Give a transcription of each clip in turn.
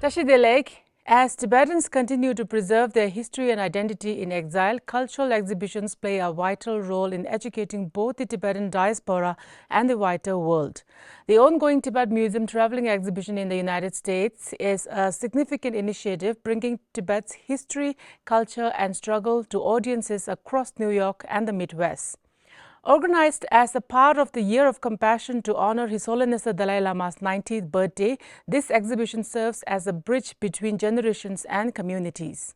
Tashidelek, as Tibetans continue to preserve their history and identity in exile, cultural exhibitions play a vital role in educating both the Tibetan diaspora and the wider world. The ongoing Tibet Museum traveling exhibition in the United States is a significant initiative bringing Tibet's history, culture and struggle to audiences across New York and the Midwest. Organized as a part of the Year of Compassion to honor His Holiness the Dalai Lama's 90th birthday, this exhibition serves as a bridge between generations and communities.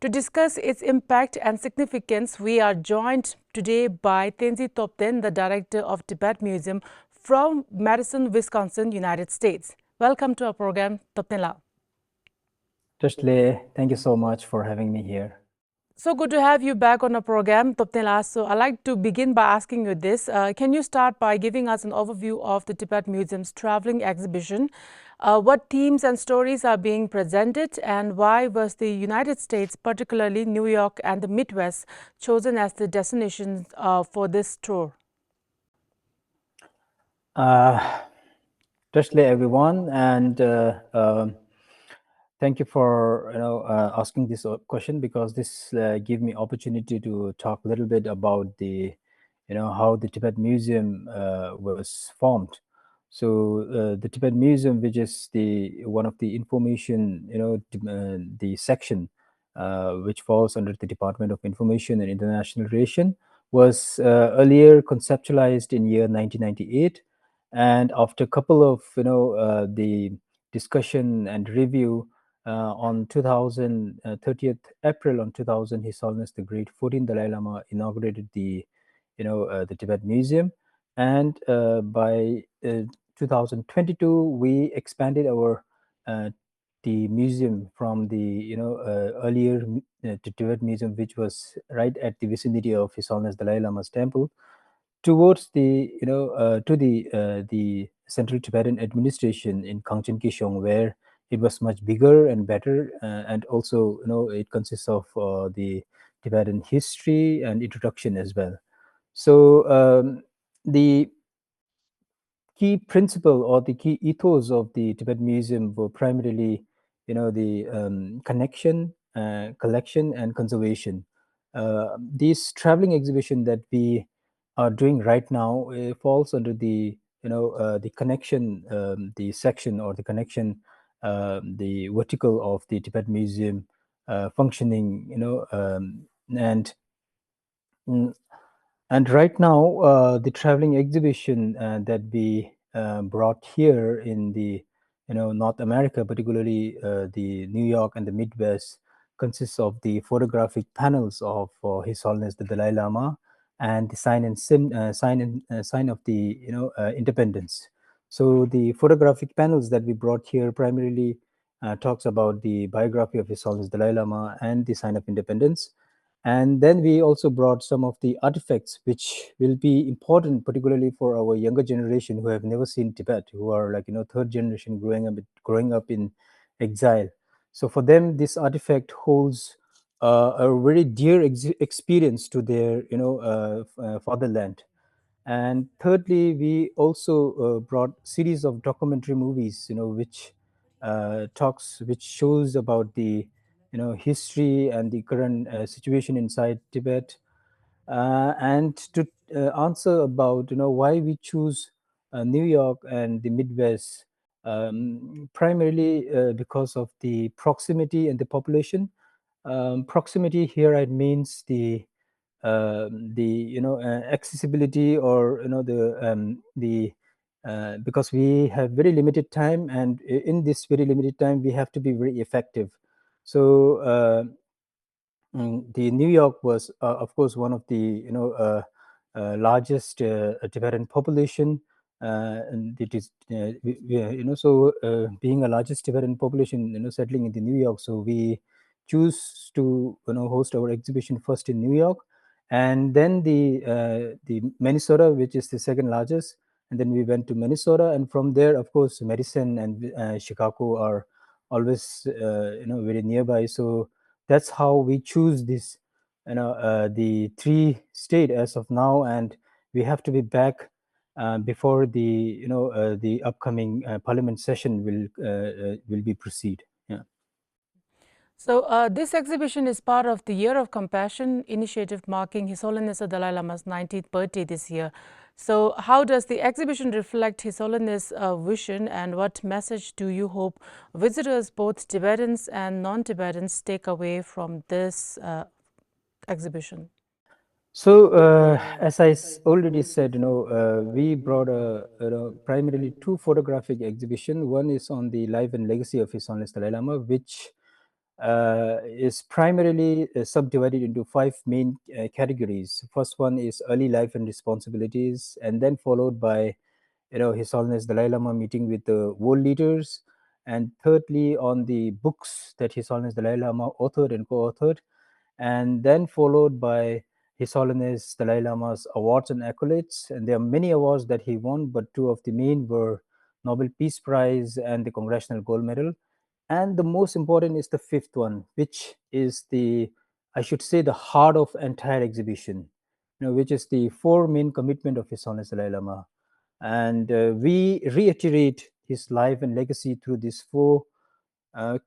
To discuss its impact and significance, we are joined today by Tenzin Topdhen, the director of Tibet Museum from Madison, Wisconsin, United States. Welcome to our program, Topdhen La. Tashle, thank you so much for having me here. So good to have you back on our program, Topdhen La. So I'd like to begin by asking you this. Can you start by giving us an overview of the Tibet Museum's traveling exhibition? What themes and stories are being presented, and why was the United States, particularly New York and the Midwest, chosen as the destination for this tour? Tashle, everyone, and thank you for asking this question, because this gives me opportunity to talk a little bit about the how the Tibet Museum was formed. So the Tibet Museum, which is the one of the information the section which falls under the Department of Information and International Relations, was earlier conceptualized in year 1998, and after a couple of the discussion and review, on 30th April on 2000, His Holiness the Great 14th Dalai Lama inaugurated the Tibet Museum, and by 2022 we expanded our the museum from the earlier to Tibet Museum, which was right at the vicinity of His Holiness Dalai Lama's temple, towards the to the Central Tibetan Administration in Kangchen Kishong, where it was much bigger and better, and also it consists of the Tibetan history and introduction as well. So the key principle or the key ethos of the Tibet Museum were primarily the connection, collection and conservation. This traveling exhibition that we are doing right now falls under the the connection, the section, or the connection, the vertical of the Tibet Museum functioning, and right now the traveling exhibition that we brought here in the North America, particularly the New York and the Midwest, consists of the photographic panels of His Holiness the Dalai Lama and the sign of the independence. So the photographic panels that we brought here primarily talks about the biography of His Holiness Dalai Lama and the sign of independence. And then we also brought some of the artifacts which will be important, particularly for our younger generation who have never seen Tibet, who are like third generation growing up in exile. So for them, this artifact holds a very dear experience to their fatherland. And thirdly, we also brought series of documentary movies, which shows about the history and the current situation inside Tibet, and to answer about why we choose New York and the Midwest, primarily because of the proximity and the population. Proximity here, it means the accessibility, or because we have very limited time, and in this very limited time we have to be very effective. So the New York was of course one of the largest Tibetan population, and it is being a largest Tibetan population settling in the New York, so we choose to host our exhibition first in New York, and then the Minnesota, which is the second largest, and then we went to Minnesota, and from there, of course, Madison and Chicago are always very nearby. So that's how we choose this the three state as of now, and we have to be back before the the upcoming parliament session will be proceed. So, this exhibition is part of the Year of Compassion initiative marking His Holiness the Dalai Lama's 90th birthday this year. So, how does the exhibition reflect His Holiness' vision, and what message do you hope visitors, both Tibetans and non Tibetans, take away from this exhibition? So, as I already said, we brought primarily two photographic exhibition. One is on the life and legacy of His Holiness Dalai Lama, which is primarily subdivided into five main categories. First one is early life and responsibilities, and then followed by, His Holiness Dalai Lama meeting with the world leaders, and thirdly on the books that His Holiness Dalai Lama authored and co-authored, and then followed by His Holiness Dalai Lama's awards and accolades. And there are many awards that he won, but two of the main were Nobel Peace Prize and the Congressional Gold Medal. And the most important is the fifth one, which is the, I should say, the heart of entire exhibition, which is the four main commitment of His Holiness Dalai Lama. And we reiterate his life and legacy through these four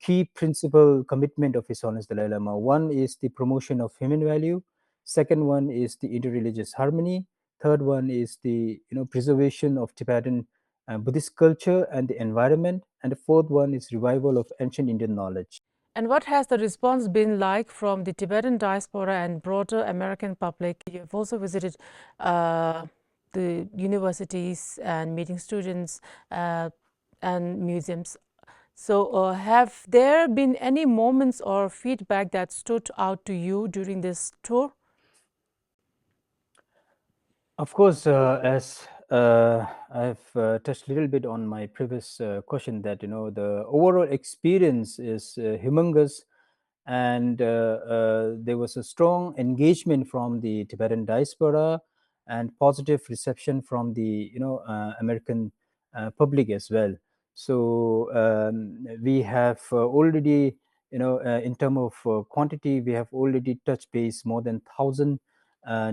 key principle commitment of His Holiness Dalai Lama. One is the promotion of human value. Second one is the interreligious harmony. Third one is the preservation of Tibetan Buddhist culture and the environment. And the fourth one is revival of ancient Indian knowledge. And what has the response been like from the Tibetan diaspora and broader American public? You've also visited the universities and meeting students and museums. So, have there been any moments or feedback that stood out to you during this tour? Of course, as I've touched a little bit on my previous question, that the overall experience is humongous, and there was a strong engagement from the Tibetan diaspora and positive reception from the American public as well. So we have already, in terms of quantity, we have already touched base more than 1,000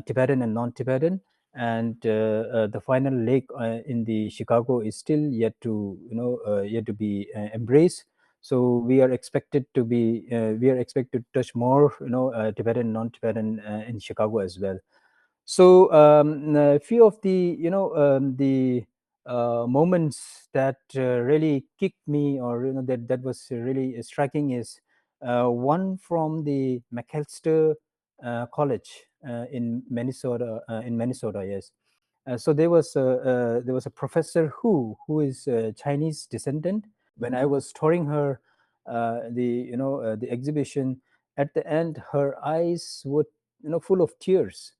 Tibetan and non-Tibetan, and the final leg in the Chicago is still yet to yet to be embraced. So we are expected to touch more Tibetan, non-Tibetan in Chicago as well. So a few of the the moments that really kicked me, or that was really striking, is one from the McAllister College in Minnesota. Yes. So there was a professor who is Chinese descendant. When I was touring her the exhibition, at the end her eyes were full of tears,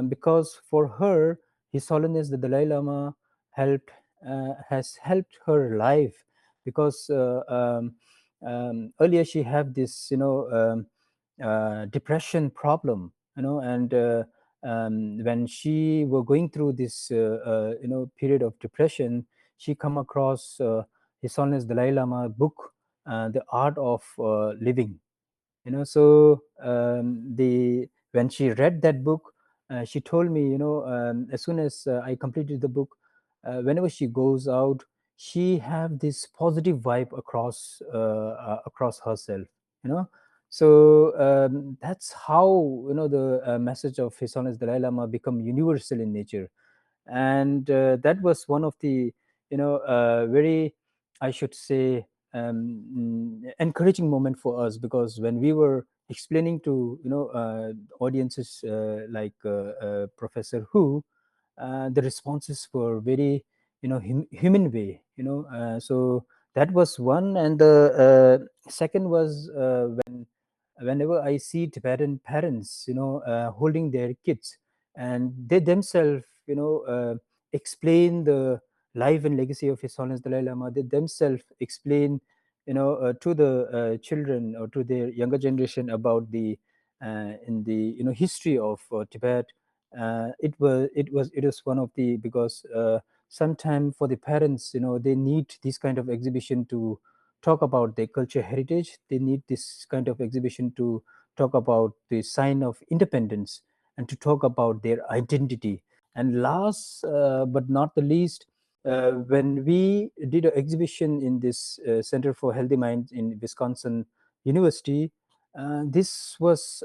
because for her, His Holiness the Dalai Lama helped has helped her life, because earlier she had this depression problem, and when she were going through this period of depression, she come across His Holiness Dalai Lama book, The Art of Living. So the when she read that book, she told me, as soon as I completed the book, whenever she goes out, she have this positive vibe across herself, you know so that's how the message of His Holiness Dalai Lama become universal in nature. And that was one of the very, I should say, encouraging moment for us, because when we were explaining to audiences like Professor Hu, the responses were very human way, so that was one. And the second was whenever I see Tibetan parents holding their kids, and they themselves explain the life and legacy of His Holiness Dalai Lama. They themselves explain to the children, or to their younger generation, about the in the history of Tibet. It was one of the, because sometime for the parents, they need this kind of exhibition to talk about their culture heritage. They need this kind of exhibition to talk about the sign of independence, and to talk about their identity. And last but not the least, when we did an exhibition in this Center for Healthy Minds in Wisconsin university, this was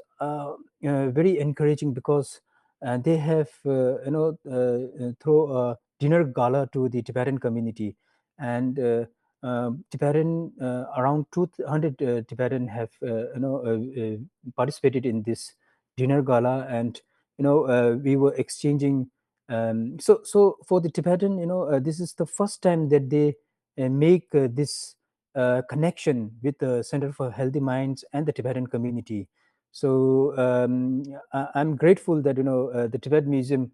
very encouraging because they have throw a dinner gala to the Tibetan community, and Tibetan around 200 Tibetan have participated in this dinner gala, and we were exchanging. So for the Tibetan, this is the first time that they make this connection with the Center for Healthy Minds and the Tibetan community. So I'm grateful that the Tibet Museum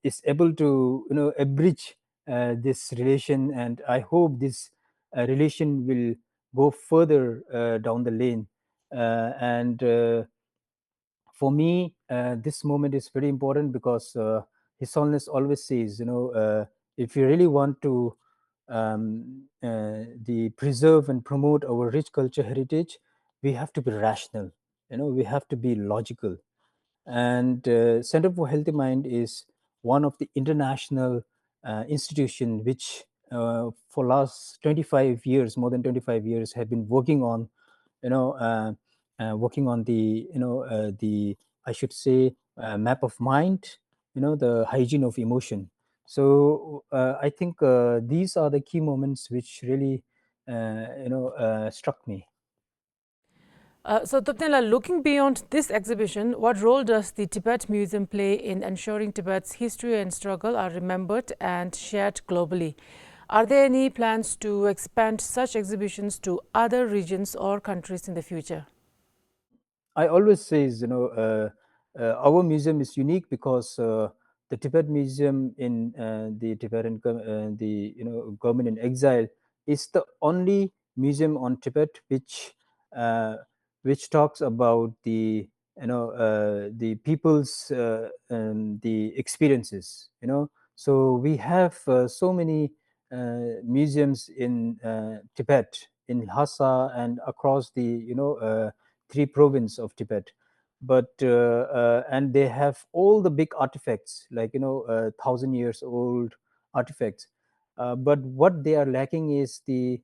is able to abridge this relation, and I hope this relation will go further down the lane. And For me, this moment is very important because His Holiness always says, if you really want to the preserve and promote our rich culture heritage, we have to be rational. We have to be logical. And Center for Healthy Mind is one of the international institution which for last 25 years, more than 25 years, have been working on you know working on the I should say map of mind, the hygiene of emotion. So I think these are the key moments which really struck me. So, Topdhen, looking beyond this exhibition, what role does the Tibet Museum play in ensuring Tibet's history and struggle are remembered and shared globally? Are there any plans to expand such exhibitions to other regions or countries in the future? I always says, our museum is unique because the Tibet Museum in the Tibetan, the government in exile, is the only museum on Tibet uh, which talks about the people's the experiences. So we have so many museums in Tibet, in Lhasa, and across the three province of Tibet. But and they have all the big artifacts, like 1,000 years old artifacts. But what they are lacking is the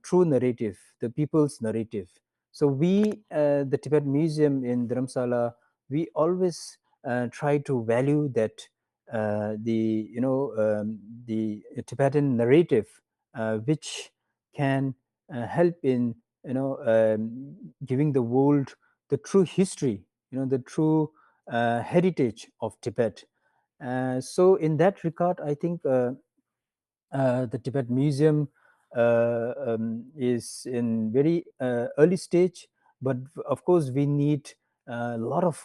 true narrative, the people's narrative. So we, the Tibet Museum in Dharamsala, we always try to value that the Tibetan narrative, which can help in giving the world the true history, the true heritage of Tibet. So in that regard, I think the Tibet Museum is in very early stage, but of course we need a lot of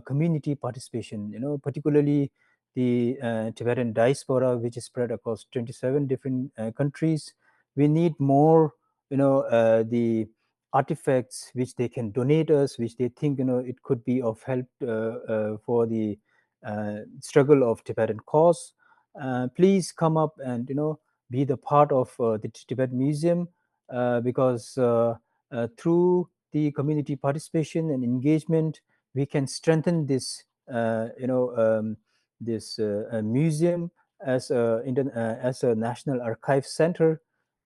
community participation. Particularly the Tibetan diaspora, which is spread across 27 different countries. We need more, the artifacts which they can donate us, which they think it could be of help for the struggle of Tibetan cause. Please come up and be the part of the Tibet Museum, because through the community participation and engagement, we can strengthen this museum as a national archive center.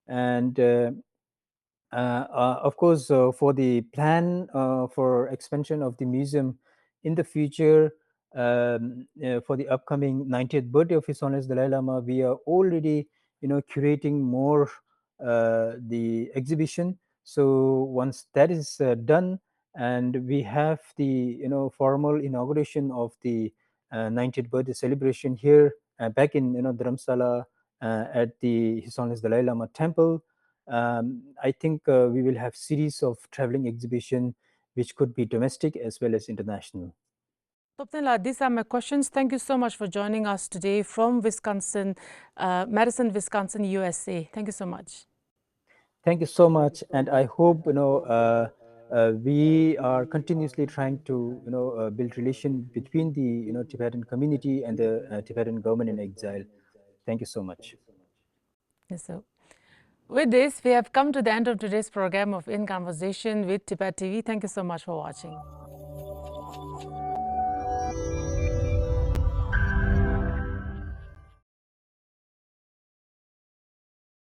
And of course, for the plan for expansion of the museum in the future, for the upcoming 90th birthday of His Holiness Dalai Lama, we are already, curating more the exhibition. So once that is done, and we have the, formal inauguration of the 90th birthday celebration here back in, Dharamsala at the His Holiness Dalai Lama temple. I think we will have series of traveling exhibition, which could be domestic as well as international. Topdhen, these are my questions. Thank you so much for joining us today from Wisconsin, Madison, Wisconsin, USA. Thank you so much. Thank you so much, and I hope we are continuously trying to build relation between the Tibetan community and the Tibetan government in exile. Thank you so much. Yes, so with this, we have come to the end of today's program of In Conversation with Tibet TV. Thank you so much for watching.